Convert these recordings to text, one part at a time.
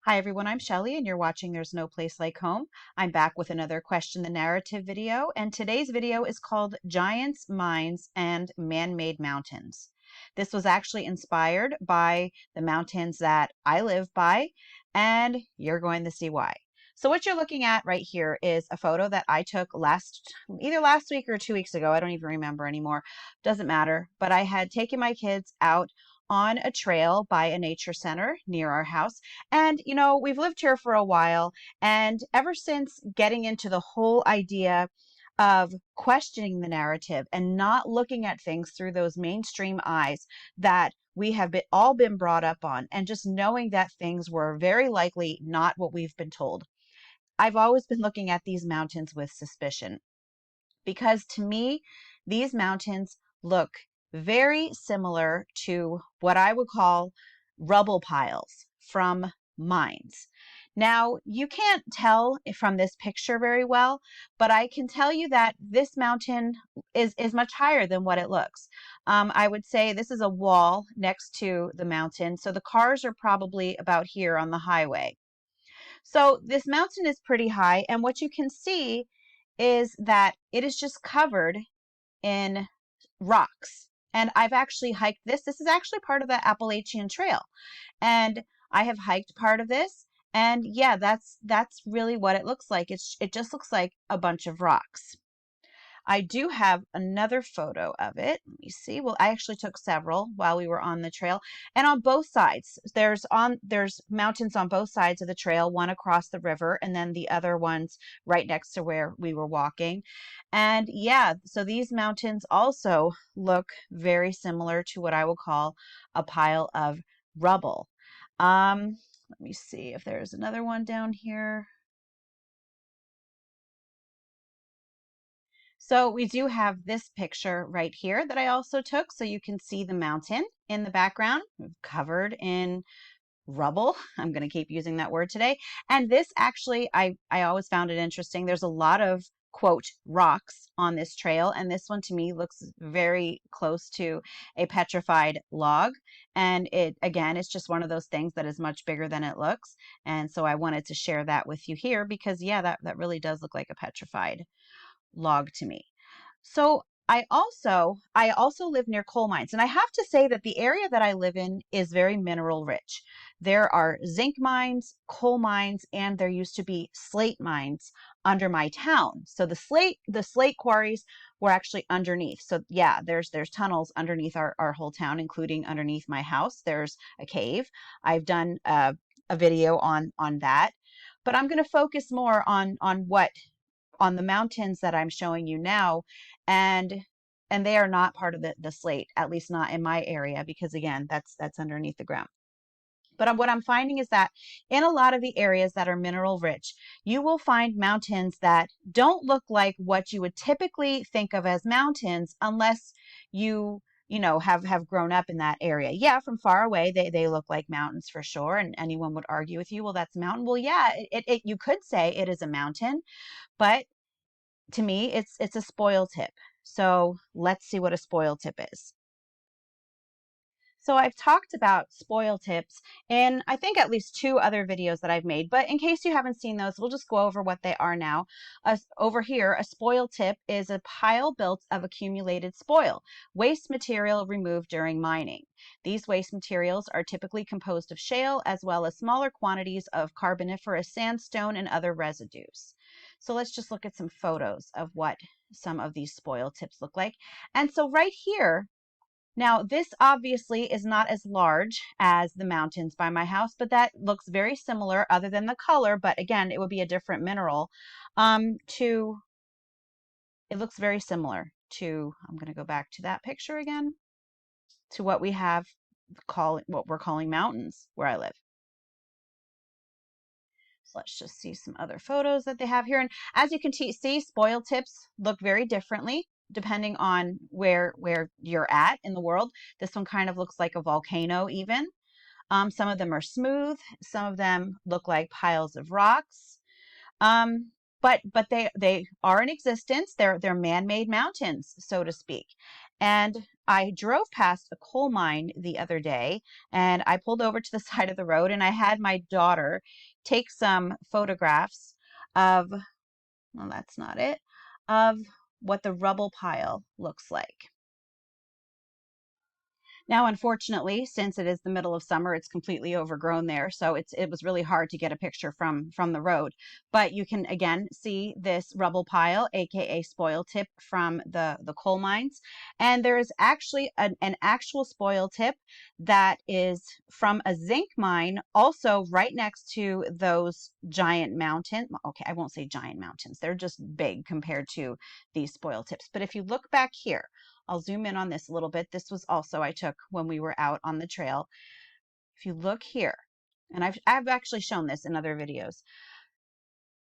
Hi everyone, I'm Shelly and you're watching There's No Place Like Home. I'm back with another Question the Narrative video, and today's video is called Giants, Mines, and Man-Made Mountains. This was actually inspired by the mountains that I live by, and you're going to see why. So what you're looking at right here is a photo that I took either last week or 2 weeks ago. I don't even remember anymore. Doesn't matter. But I had taken my kids out on a trail by a nature center near our house. And, we've lived here for a while. And ever since getting into the whole idea of questioning the narrative and not looking at things through those mainstream eyes that we have all been brought up on, and just knowing that things were very likely not what we've been told, I've always been looking at these mountains with suspicion, because to me, these mountains look very similar to what I would call rubble piles from mines. Now, you can't tell from this picture very well, but I can tell you that this mountain is much higher than what it looks. I would say this is a wall next to the mountain, so the cars are probably about here on the highway. So this mountain is pretty high, and what you can see is that it is just covered in rocks. And I've actually hiked this. This is actually part of the Appalachian Trail. And I have hiked part of this. And yeah, that's really what it looks like. It just looks like a bunch of rocks. I do have another photo of it. Let me see. Well, I actually took several while we were on the trail. And on both sides, there's mountains on both sides of the trail, one across the river and then the other ones right next to where we were walking. And yeah, so these mountains also look very similar to what I would call a pile of rubble. Let me see if there's another one down here. So we do have this picture right here that I also took, so you can see the mountain in the background covered in rubble. I'm going to keep using that word today. And this actually, I always found it interesting. There's a lot of quote rocks on this trail, and this one to me looks very close to a petrified log. And it, again, it's just one of those things that is much bigger than it looks. And so I wanted to share that with you here because yeah, that really does look like a petrified log to me. So I also live near coal mines, and I have to say that the area that I live in is very mineral rich. There are zinc mines, coal mines, and there used to be slate mines under my town. So the slate quarries were actually underneath. So yeah, there's tunnels underneath our whole town, including underneath my house. There's a cave. I've done a video on that, but I'm going to focus more on the mountains that I'm showing you now, and they are not part of the slate, at least not in my area, because again, that's underneath the ground. But what I'm finding is that in a lot of the areas that are mineral rich, you will find mountains that don't look like what you would typically think of as mountains unless have grown up in that area. Yeah, from far away, they look like mountains for sure. And anyone would argue with you, well, that's a mountain. Well, yeah, you could say it is a mountain, but to me, it's a spoil tip. So let's see what a spoil tip is. So I've talked about spoil tips in, I think, at least 2 other videos that I've made, but in case you haven't seen those, we'll just go over what they are now. Over here, a spoil tip is a pile built of accumulated spoil, waste material removed during mining. These waste materials are typically composed of shale as well as smaller quantities of carboniferous sandstone and other residues. So let's just look at some photos of what some of these spoil tips look like. And so right here, now, this obviously is not as large as the mountains by my house, but that looks very similar other than the color. But again, it would be a different mineral. It looks very similar to, I'm going to go back to that picture again, to what what we're calling mountains where I live. So let's just see some other photos that they have here. And as you can see, spoil tips look very differently depending on where you're at in the world. This one kind of looks like a volcano even. Some of them are smooth. Some of them look like piles of rocks. But they are in existence. They're man-made mountains, so to speak. And I drove past a coal mine the other day, and I pulled over to the side of the road, and I had my daughter take some photographs of, well, that's not it, of what the rubble pile looks like. Now, unfortunately, since it is the middle of summer, it's completely overgrown there. So it was really hard to get a picture from the road. But you can again see this rubble pile, aka spoil tip from the coal mines. And there is actually an actual spoil tip that is from a zinc mine, also right next to those giant mountains. Okay, I won't say giant mountains. They're just big compared to these spoil tips. But if you look back here, I'll zoom in on this a little bit. This was also I took when we were out on the trail. If you look here, and I've actually shown this in other videos.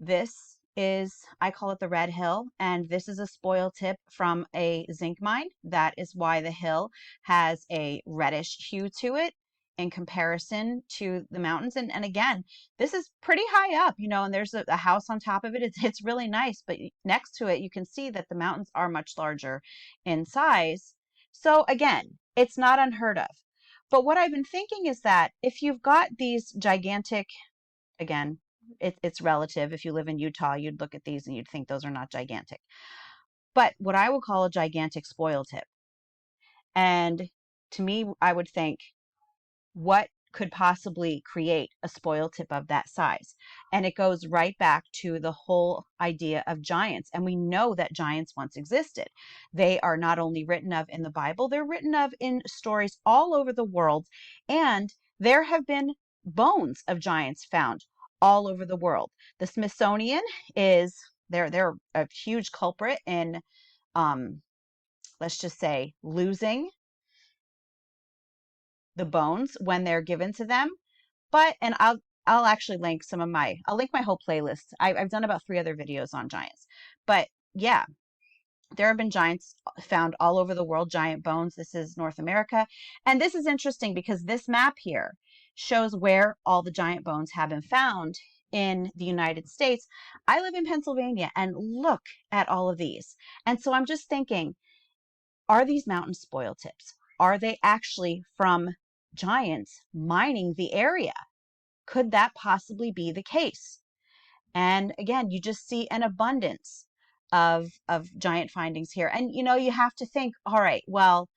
This is, I call it the Red Hill, and this is a spoil tip from a zinc mine. That is why the hill has a reddish hue to it in comparison to the mountains. And again, this is pretty high up, and there's a house on top of it. It's really nice, but next to it, you can see that the mountains are much larger in size. So again, it's not unheard of. But what I've been thinking is that if you've got these gigantic, again, it's relative. If you live in Utah, you'd look at these and you'd think those are not gigantic. But what I would call a gigantic spoil tip. And to me, I would think, what could possibly create a spoil tip of that size? And it goes right back to the whole idea of giants. And we know that giants once existed. They are not only written of in the Bible, they're written of in stories all over the world. And there have been bones of giants found all over the world. The Smithsonian is, they're a huge culprit in, let's just say, losing the bones when they're given to them. But, and I'll actually link I'll link my whole playlist. I've done about 3 other videos on giants. But yeah, there have been giants found all over the world, giant bones. This is North America. And this is interesting because this map here shows where all the giant bones have been found in the United States. I live in Pennsylvania, and look at all of these. And so I'm just thinking, are these mountain spoil tips? Are they actually from giants mining the area? Could that possibly be the case? And again, you just see an abundance of giant findings here. And you have to think, all right, well,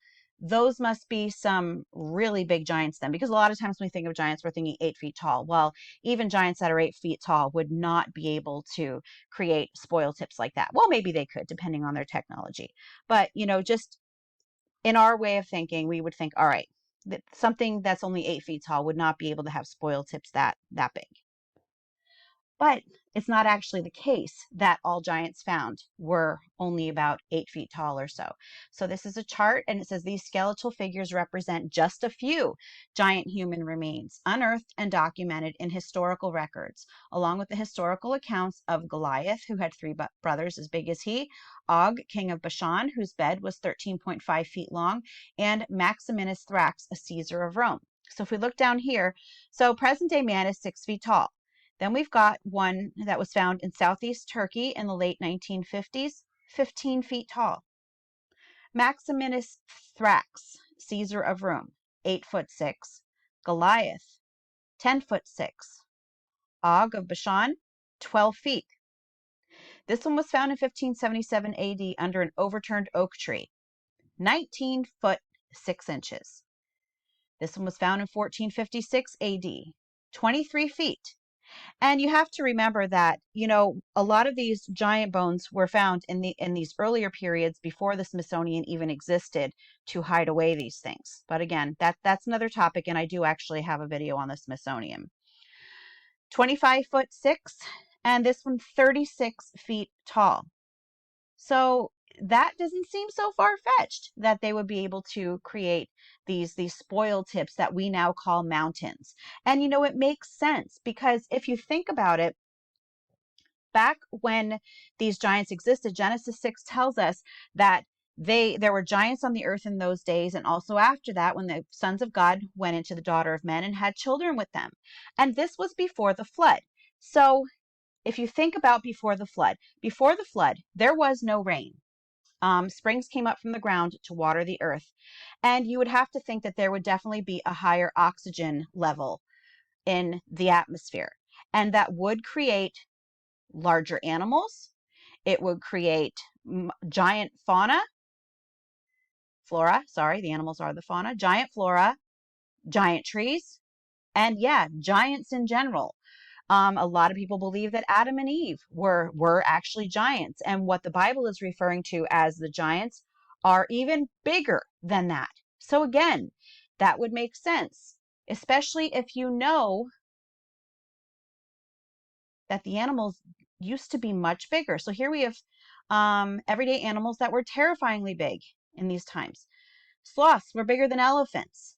those must be some really big giants then, because a lot of times when we think of giants, we're thinking 8 feet tall. Well, even giants that are 8 feet tall would not be able to create spoil tips like that. Well, maybe they could, depending on their technology. But, just in our way of thinking, we would think, all right, that something that's only 8 feet tall would not be able to have spoil tips that big. But it's not actually the case that all giants found were only about 8 feet tall or so. So this is a chart, and it says these skeletal figures represent just a few giant human remains unearthed and documented in historical records, along with the historical accounts of Goliath, who had 3 brothers as big as he, Og, king of Bashan, whose bed was 13.5 feet long, and Maximinus Thrax, a Caesar of Rome. So if we look down here, so present day man is 6 feet tall. Then we've got one that was found in southeast Turkey in the late 1950s, 15 feet tall. Maximinus Thrax, Caesar of Rome, 8'6". Goliath, 10'6". Og of Bashan, 12 feet. This one was found in 1577 AD under an overturned oak tree, 19 foot 6 inches. This one was found in 1456 AD, 23 feet. And you have to remember that, a lot of these giant bones were found in these earlier periods before the Smithsonian even existed to hide away these things. But again, that's another topic, and I do actually have a video on the Smithsonian. 25'6", and this one 36 feet tall. So that doesn't seem so far-fetched that they would be able to create these spoil tips that we now call mountains. And it makes sense, because if you think about it, back when these giants existed, Genesis 6 tells us that there were giants on the earth in those days, and also after that, when the sons of God went into the daughter of men and had children with them. And this was before the flood. So if you think about before the flood, there was no rain. Springs came up from the ground to water the earth. And you would have to think that there would definitely be a higher oxygen level in the atmosphere. And that would create larger animals. It would create giant flora, sorry, the animals are the fauna, giant flora, giant trees, and yeah, giants in general. A lot of people believe that Adam and Eve were actually giants, and what the Bible is referring to as the giants are even bigger than that. So again, that would make sense, especially if you know that the animals used to be much bigger. So here we have everyday animals that were terrifyingly big in these times. Sloths were bigger than elephants.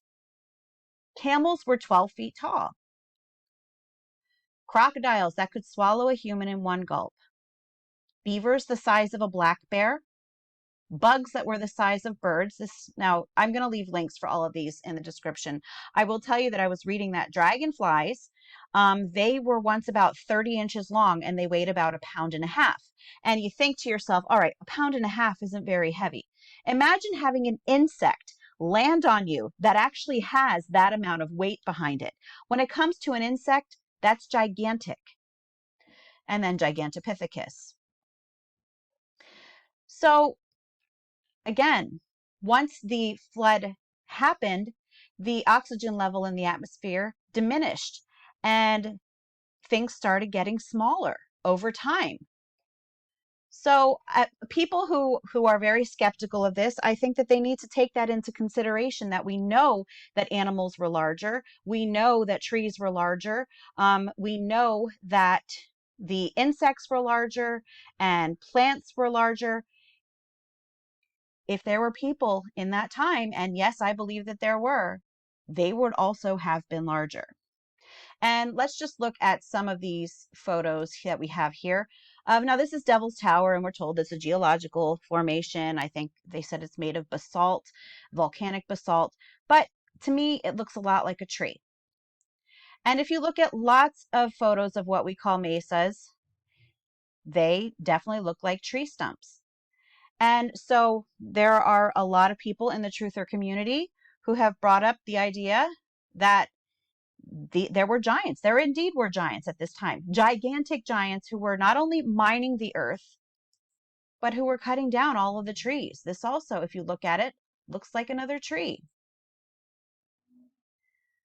Camels were 12 feet tall. Crocodiles that could swallow a human in one gulp. Beavers the size of a black bear. Bugs that were the size of birds. Now, I'm going to leave links for all of these in the description. I will tell you that I was reading that dragonflies, they were once about 30 inches long and they weighed about 1.5 pounds. And you think to yourself, all right, 1.5 pounds isn't very heavy. Imagine having an insect land on you that actually has that amount of weight behind it. When it comes to an insect, that's gigantic. And then Gigantopithecus. So again, once the flood happened, the oxygen level in the atmosphere diminished and things started getting smaller over time. So people who are very skeptical of this, I think that they need to take that into consideration, that we know that animals were larger. We know that trees were larger. We know that the insects were larger and plants were larger. If there were people in that time, and yes, I believe that there were, they would also have been larger. And let's just look at some of these photos that we have here. Now, this is Devil's Tower, and we're told it's a geological formation. I think they said it's made of basalt, volcanic basalt. But to me, it looks a lot like a tree. And if you look at lots of photos of what we call mesas, they definitely look like tree stumps. And so there are a lot of people in the truther community who have brought up the idea that there were giants. There indeed were giants at this time, gigantic giants who were not only mining the earth, but who were cutting down all of the trees. This also, if you look at it, looks like another tree.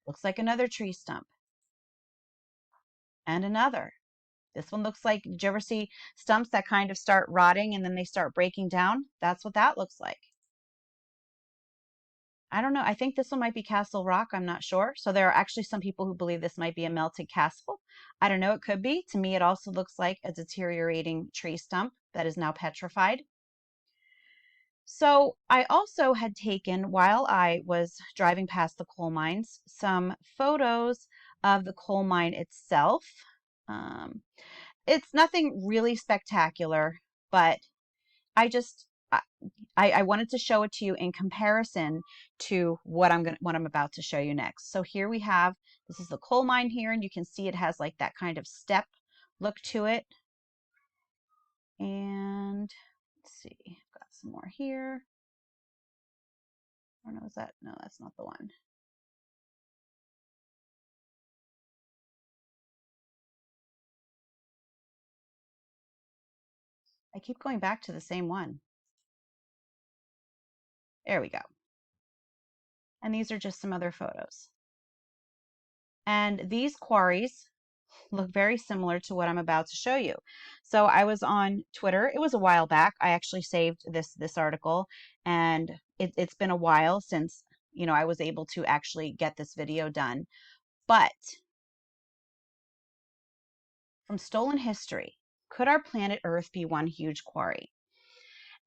Looks like another tree stump. And another. This one looks like, did you ever see stumps that kind of start rotting and then they start breaking down? That's what that looks like. I don't know. I think this one might be Castle Rock. I'm not sure. So there are actually some people who believe this might be a melted castle. I don't know. It could be. To me, it also looks like a deteriorating tree stump that is now petrified. So I also had taken, while I was driving past the coal mines, some photos of the coal mine itself. It's nothing really spectacular, but I just I wanted to show it to you in comparison to what I'm about to show you next. So here we have, this is the coal mine here, and you can see it has like that kind of step look to it. And let's see, I've got some more here. I don't know, is that, no, that's not the one. I keep going back to the same one. There we go. And these are just some other photos. And these quarries look very similar to what I'm about to show you. So I was on Twitter. It was a while back. I actually saved this article, and it's been a while since, you know, I was able to actually get this video done. But from stolen history, could our planet Earth be one huge quarry?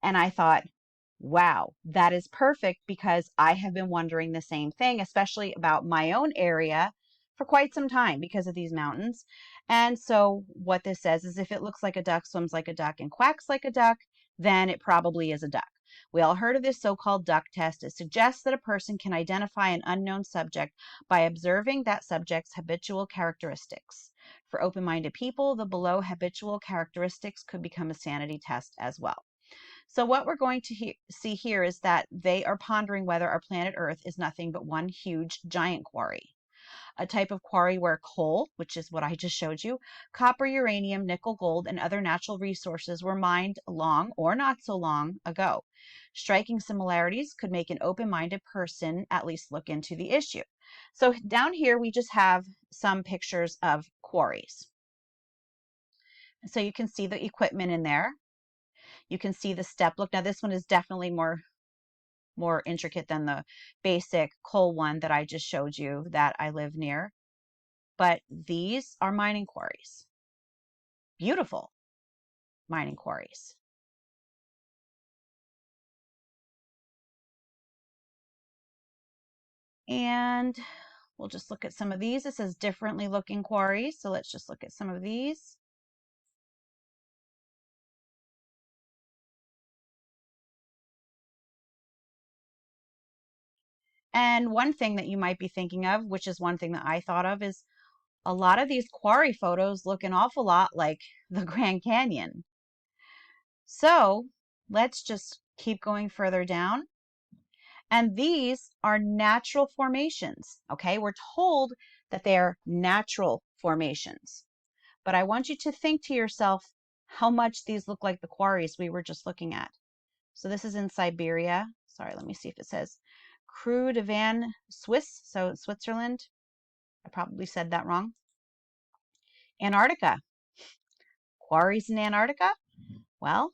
And I thought, wow, that is perfect, because I have been wondering the same thing, especially about my own area, for quite some time because of these mountains. And so what this says is, if it looks like a duck, swims like a duck, and quacks like a duck, then it probably is a duck. We all heard of this so-called duck test. It suggests that a person can identify an unknown subject by observing that subject's habitual characteristics. For open-minded people, the below habitual characteristics could become a sanity test as well. So what we're going to see here is that they are pondering whether our planet Earth is nothing but one huge giant quarry. A type of quarry where coal, which is what I just showed you, copper, uranium, nickel, gold, and other natural resources were mined long or not so long ago. Striking similarities could make an open-minded person at least look into the issue. So down here we just have some pictures of quarries. So you can see the equipment in there. You can see the step. Look, now this one is definitely more intricate than the basic coal one that I just showed you that I live near. But these are mining quarries. Beautiful mining quarries. And we'll just look at some of these. It says differently looking quarries. So let's just look at some of these. And one thing that you might be thinking of, which is one thing that I thought of, is a lot of these quarry photos look an awful lot like the Grand Canyon. So let's just keep going further down. And these are natural formations, okay? We're told that they are natural formations. But I want you to think to yourself how much these look like the quarries we were just looking at. So this is in Siberia. Sorry, let me see if it says Creux de Van Suisse, so Switzerland. I probably said that wrong. Antarctica. Quarries in Antarctica? Well,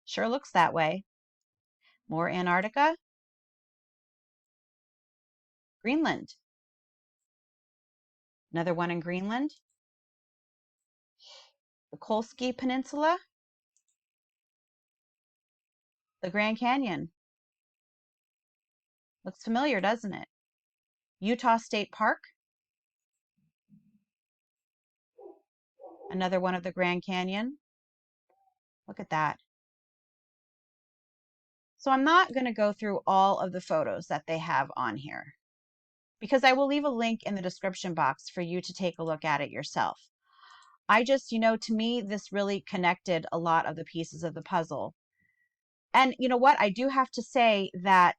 sure looks that way. More Antarctica. Greenland. Another one in Greenland. The Kolsky Peninsula. The Grand Canyon. Looks familiar, doesn't it? Utah State Park. Another one of the Grand Canyon. Look at that. So I'm not going to go through all of the photos that they have on here because I will leave a link in the description box for you to take a look at it yourself. I just, to me, this really connected a lot of the pieces of the puzzle. And you know what? I do have to say that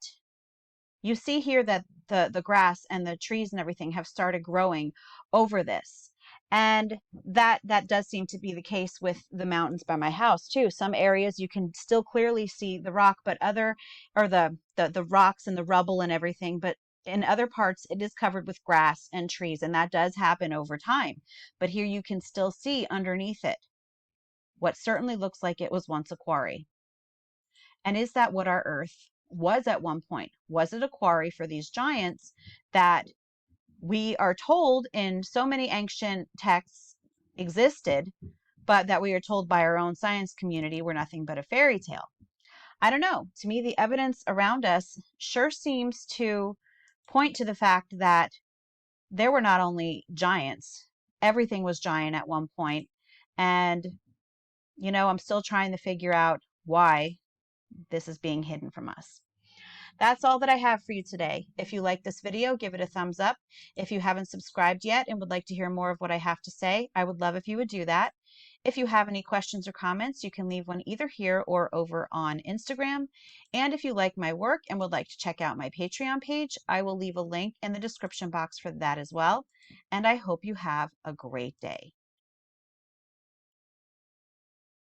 you see here that the grass and the trees and everything have started growing over this. And that does seem to be the case with the mountains by my house too. Some areas you can still clearly see the rock, but the rocks and the rubble and everything, but in other parts it is covered with grass and trees, and that does happen over time. But here you can still see underneath it what certainly looks like it was once a quarry. And is that what our Earth was at one point? Was it a quarry for these giants that we are told in so many ancient texts existed, but that we are told by our own science community were nothing but a fairy tale? I don't know. To me, the evidence around us sure seems to point to the fact that there were not only giants, everything was giant at one point. And, I'm still trying to figure out why this is being hidden from us. That's all that I have for you today. If you like this video, give it a thumbs up. If you haven't subscribed yet and would like to hear more of what I have to say, I would love if you would do that. If you have any questions or comments, you can leave one either here or over on Instagram. And if you like my work and would like to check out my Patreon page, I will leave a link in the description box for that as well. And I hope you have a great day.